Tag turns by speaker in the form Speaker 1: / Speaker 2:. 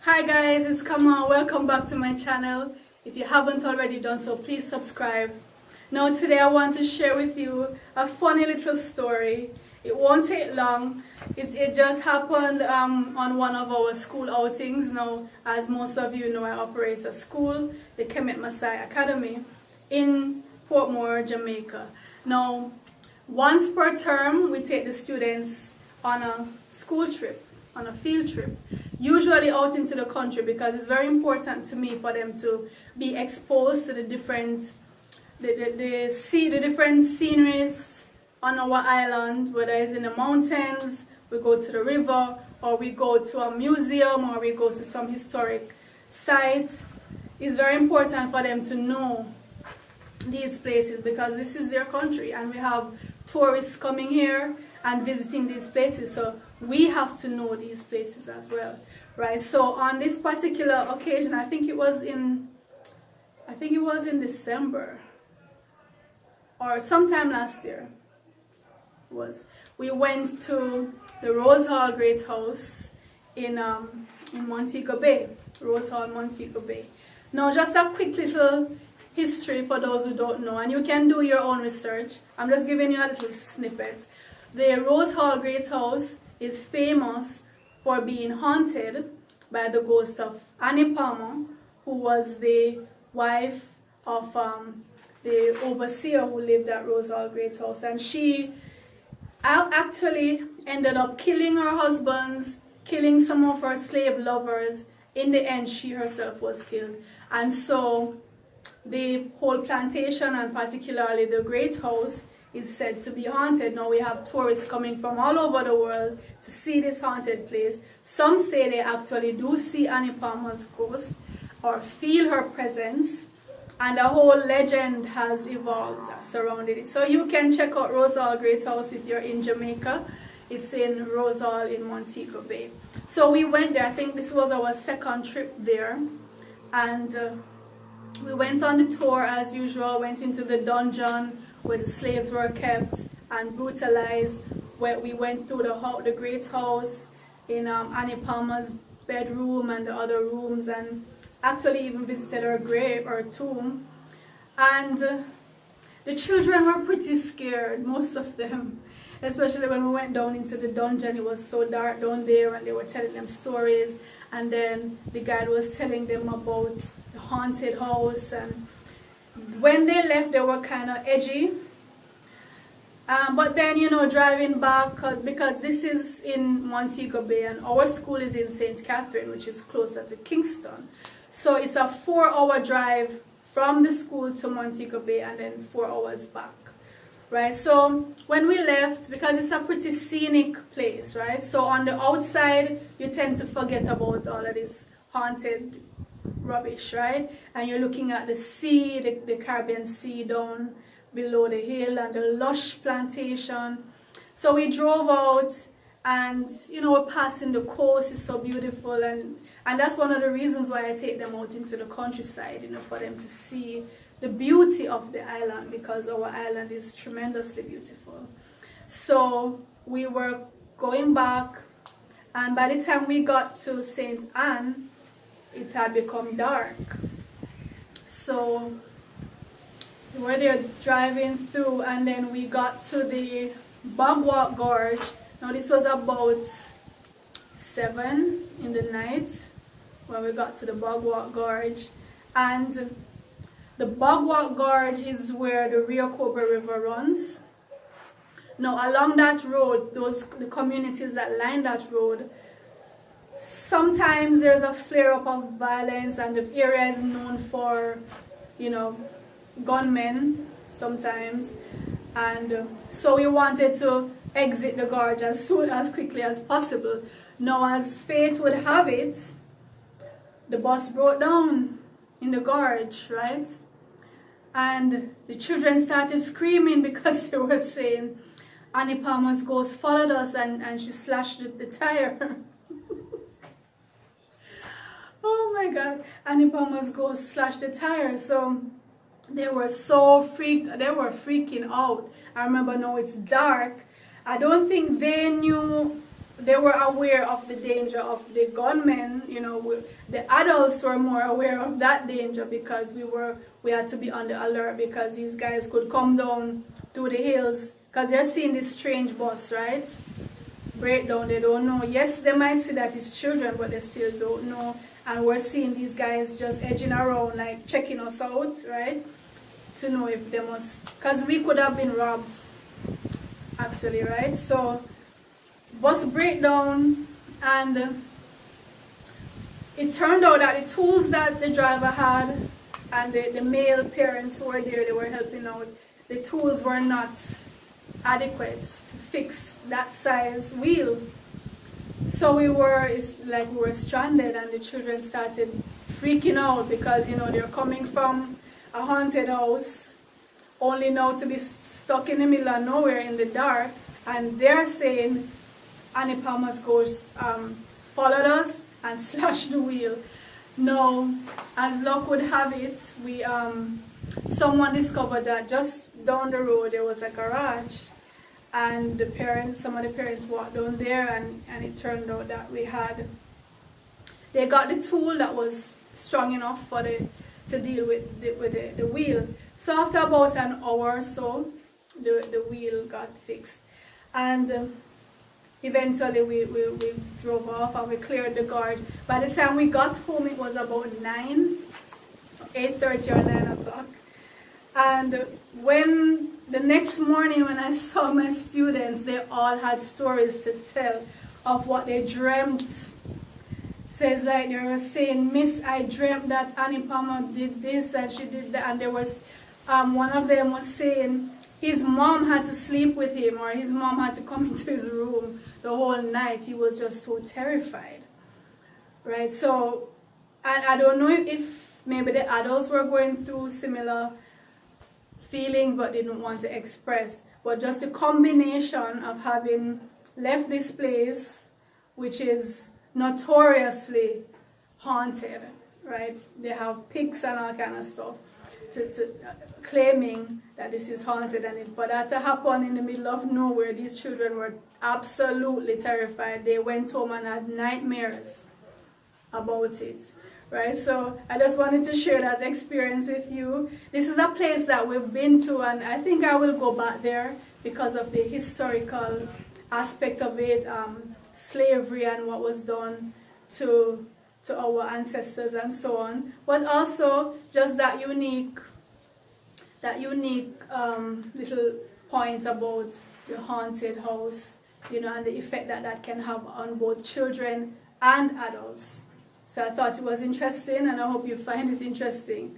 Speaker 1: Hi guys, it's Kama. Welcome back to my channel. If you haven't already done so, please subscribe. Now today I want to share with you a funny little story. It won't take long. It just happened on one of our school outings. Now, as most of you know, I operate a school, the Kemet Masai Academy, in Portmore, Jamaica. Now, once per term, we take the students on a school trip, on a field trip, usually out into the country, because it's very important to me for them to be exposed to the different different sceneries on our island, whether it's in the mountains, we go to the river, or we go to a museum, or we go to some historic site. It's very important for them to know these places because this is their country and we have tourists coming here and visiting these places, so we have to know these places as well, right? So on this particular occasion, I think it was in December or sometime last year, we went to the Rose Hall Great House in Montego Bay, Rose Hall, Montego Bay. Now, just a quick little history for those who don't know, and you can do your own research. I'm just giving you a little snippet. The Rose Hall Great House is famous for being haunted by the ghost of Annie Palmer, who was the wife of the overseer who lived at Rose Hall Great House, and she actually ended up killing her husbands, killing some of her slave lovers. In the end, she herself was killed. And so the whole plantation, and particularly the Great House, is said to be haunted. Now we have tourists coming from all over the world to see this haunted place. Some say they actually do see Annie Palmer's ghost or feel her presence, and a whole legend has evolved surrounding it. So you can check out Rose Hall Great House if you're in Jamaica. It's in Rose Hall in Montego Bay. So we went there. I think this was our second trip there, and we went on the tour as usual, went into the dungeon where the slaves were kept and brutalized, where we went through the Great House, in Annie Palmer's bedroom and the other rooms, and actually even visited her grave, her tomb. And the children were pretty scared, most of them, especially when we went down into the dungeon. It was so dark down there, and they were telling them stories, and then the guide was telling them about the haunted house. And when they left, they were kind of edgy, but then, you know, driving back, because this is in Montego Bay and our school is in St. Catherine, which is closer to Kingston, so it's a 4-hour drive from the school to Montego Bay and then 4 hours back, right? So when we left, because it's a pretty scenic place, right, so on the outside you tend to forget about all of this haunted rubbish, right? And you're looking at the sea, the Caribbean Sea down below the hill, and the lush plantation. So we drove out, and you know, we're passing the coast. It's so beautiful, and that's one of the reasons why I take them out into the countryside, you know, for them to see the beauty of the island, because our island is tremendously beautiful. So we were going back, and by the time we got to St. Anne, it had become dark. So we were there driving through, and then we got to the Bogwalk Gorge. Now this was about 7 in the night when we got to the Bogwalk Gorge, and the Bogwalk Gorge is where the Rio Cobra River runs. Now along that road, the communities that line that road, sometimes there's a flare-up of violence, and the area is known for, you know, gunmen sometimes. And so we wanted to exit the gorge as quickly as possible. Now, as fate would have it, the bus broke down in the gorge, right? And the children started screaming because they were saying Annie Palmer's ghost followed us and she slashed the tire. Oh my God, Annie Palmer's ghost slashed the tire. So they were so freaked, they were freaking out. I remember now it's dark. I don't think they knew they were aware of the danger of the gunmen. The adults were more aware of that danger because we had to be on the alert because these guys could come down through the hills because they're seeing this strange bus, right? Breakdown, they don't know. Yes, they might see that it's children, but they still don't know. And we're seeing these guys just edging around, like checking us out, right? To know if they must, because we could have been robbed, actually, right? So bus breakdown, and it turned out that the tools that the driver had and the male parents who were there, they were helping out, the tools were not adequate to fix that size wheel. So it's like we were stranded, and the children started freaking out because they're coming from a haunted house only now to be stuck in the middle of nowhere in the dark, and they're saying Annie Palmer's ghost followed us and slashed the wheel. Now, as luck would have it, we someone discovered that just down the road there was a garage, and some of the parents walked down there, and it turned out that they got the tool that was strong enough to deal with the wheel. So after about an hour or so, the wheel got fixed, and eventually we drove off and we cleared the gorge. By the time we got home, it was about 8:30 or 9 o'clock. And when the next morning when I saw my students, they all had stories to tell of what they dreamt. Says like they were saying, "Miss, I dreamt that Annie Palmer did this and she did that," and there was one of them was saying his mom had to sleep with him, or his mom had to come into his room the whole night. He was just so terrified, right? So I don't know if maybe the adults were going through similar feelings but didn't want to express, but just a combination of having left this place, which is notoriously haunted, right? They have pics and all kind of stuff claiming that this is haunted, and for that to happen in the middle of nowhere, these children were absolutely terrified. They went home and had nightmares about it, right? So I just wanted to share that experience with you. This is a place that we've been to, and I think I will go back there because of the historical aspect of it, slavery and what was done to our ancestors and so on, but also just that unique little point about the haunted house, and the effect that can have on both children and adults. So I thought it was interesting, and I hope you find it interesting.